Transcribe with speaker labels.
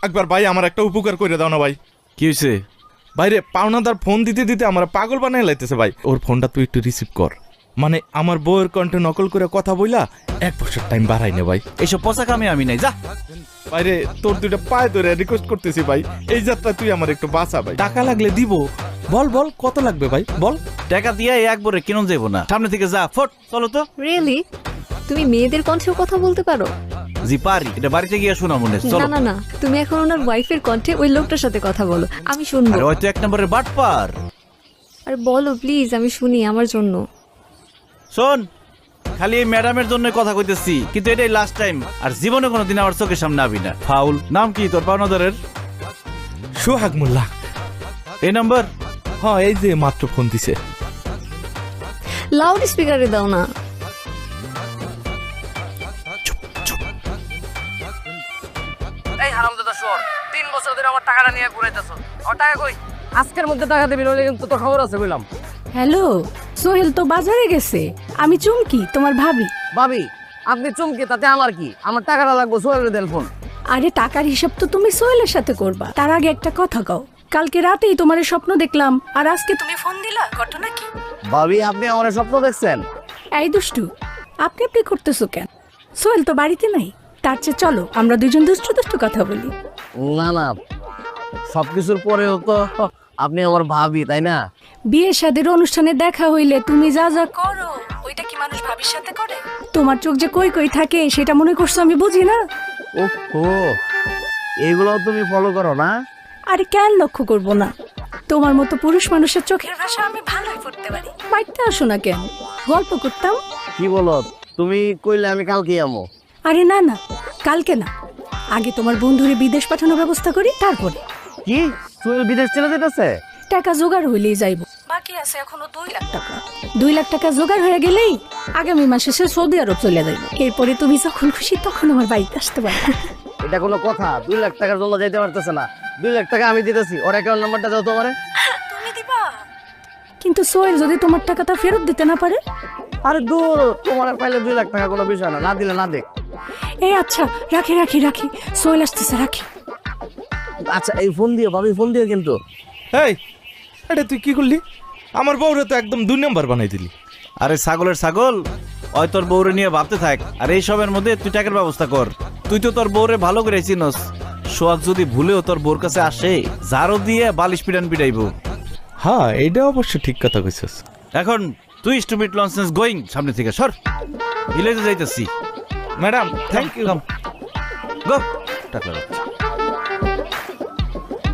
Speaker 1: একবার ভাই আমার একটা উপকার করে দাও না ভাই।
Speaker 2: কি হয়েছে?
Speaker 1: ভাইরে পাওনাদার ফোন দিতে দিতে আমার পাগল বানাই লাইতেছে ভাই। ওর ফোনটা তুই একটু রিসিভ কর। মানে আমার বউয়ের কণ্ঠে নকল করে কথা বইলা 1 বছর টাইম বাড়াই নে ভাই।
Speaker 2: এইসব পচা কামে আমি নাই, যা।
Speaker 1: ভাইরে তোর দুইটা পায়ে ধরে রিকোয়েস্ট করতেছি ভাই, এই যাত্রা তুই আমার একটু বাঁচা ভাই। টাকা লাগলে দিব। বল বল কত লাগবে ভাই বল।
Speaker 2: টাকা দিয়ে একবারে কিনুন যাইব না, সামনে থেকে যা ফট। চলো তো।
Speaker 3: রিয়েলি? তুমি মেয়েদের কণ্ঠেও কথা বলতে পারো?
Speaker 2: জি পারি, এটা বাড়িতে গিয়ে শোনা মনে।
Speaker 3: না
Speaker 2: চলো।
Speaker 3: না না, তুমি এখন ওনার ওয়াইফের কণ্ঠে ওই লোকটার সাথে কথা বলো, আমি শুনবো।
Speaker 2: আরে হয়তো 1 নম্বরের বাটপার।
Speaker 3: আর বলো প্লিজ, আমি শুনি আমার জন্য।
Speaker 2: শোন, খালি এই ম্যাডামের জন্য কথা কইতেছি, কিন্তু এটাই লাস্ট টাইম। আর জীবনে কোনোদিন আমার চোখের সামনে আবি না। ফাউল। নাম কি তোর পাওনাদারের?
Speaker 1: সোহাগ মোল্লা।
Speaker 2: এই নাম্বার?
Speaker 1: হ্যাঁ, এই যে মাত্র ফোন দিছে।
Speaker 3: লাউড স্পিকারে দাও না।
Speaker 4: এই হারামজাদা শুয়োর, 3 বছর ধরে আমার টাকাটা নিয়ে ঘুরাইতেছ। আমার টাকা কই? আজকের মধ্যে টাকা দিবি, নইলে কিন্তু তোর খবর আছে বললাম।
Speaker 5: হ্যালো, সোহেল তো বাজারে গেছে। আমি চুমকি, তোমার ভাবি।
Speaker 4: ভাবি, আপনি চমকে তাতে আমার কি? আমার টাকাটা লাগবে, সোহেলের দেন ফোন।
Speaker 5: আরে টাকার হিসাব তো তুমি সোহেলের সাথে করবা। তার আগে একটা কথা কও, কালকে রাতেই তোমার স্বপ্ন দেখলাম, আর আজকে তুমি ফোন দিলা, ঘটনা কি?
Speaker 4: ভাবি, আপনি আমার স্বপ্ন দেখছেন?
Speaker 5: এই দুষ্টু, আপনি আপনি করতেছো কেন? সোহেল তো বাড়িতে নাই। তার চেয়ে চলো আমরা দুজন দুষ্টু দুষ্টু কথা বলি।
Speaker 4: না না, সবকিছুর পরেও তো আপনি আমার ভাবি, তাই না?
Speaker 5: বিয়ে শাদীর অনুষ্ঠানে দেখা হইলে তুমি যা যা করো, ওইটা কি মানুষ ভাবির সাথে করে? তোমার চোখ যে কই কই থাকে সেটা মনে করছো আমি বুঝি না?
Speaker 4: ওহো, এইগুলো তুমি ফলো করো না?
Speaker 5: আরে কেন লক্ষ্য করবো না? তোমার মতো পুরুষ মানুষের চোখের ভাষা আমি ভালোই পড়তে পারি। বাড়িতে আসো না কেন, গল্প করতাম।
Speaker 4: কি বলো তুমি? কইলে আমি কালকে আমো।
Speaker 5: আরে না না, কালকে না, আগে তোমার বন্ধুরে বিদেশ পাঠানোর ব্যবস্থা করি, তারপরে।
Speaker 4: কি সোহেল বিদেশ চলে যেতেছে?
Speaker 5: টাকা জোগাড় হইলেই যাইব। বাকি আছে এখনো 2 লাখ টাকা। 2 লাখ টাকা জোগাড় হয়ে গেলেই আগামী মাসে সে সৌদি আরব চলে যাইব। এরপরে তুমি যখন খুশি তখন আমার বাড়িতে আসতে পারো।
Speaker 4: এটা কোনো কথা? 2 লাখ টাকার জন্য যাইতে পারতেছে না। 2 লাখ টাকা আমি দিতেছি, ওর অ্যাকাউন্ট নাম্বারটা দাও তো আমারে।
Speaker 5: তুমি দিবা? কিন্তু সোহেল যদি তোমার টাকাটা ফেরত দিতে না পারে?
Speaker 4: আরে দূর, তোমার আর পাইলে 2 লাখ টাকা কোনো বিষয় না, না দিলে না দেখ।
Speaker 5: এই আচ্ছা, রাখি রাখি রাখি, সোহেল আসতেছে, রাখি।
Speaker 4: আচ্ছা, এই ফোন দিও ভাবি, ফোন দিও কিন্তু।
Speaker 1: এই এটা তুই কি করলি? আমার বউরে তো একদম 2 নাম্বার বানাই দিলি।
Speaker 2: আরে ছাগলের ছাগল, ওই তোর বউরে নিয়ে ভাবতে থাক, আর এই সবের মধ্যে তুই টাকার ব্যবস্থা কর। তুই তো তোর বউরে ভালো করে চিনস। সোহাগ যদি ভুলেও তোর বউর কাছে আসে, ঝাড়ু দিয়ে বালিশ পিটান পিটাইবো।
Speaker 1: হ্যাঁ, এইটা অবশ্য ঠিক কথা কইছিস।
Speaker 2: এখন তুই স্টুপিড লনসেন্স গোয়িং, সামনে থেকে সর। ভিলেজে যাইতেছি।
Speaker 1: Madam thank you.
Speaker 2: গো টাকা রাখ।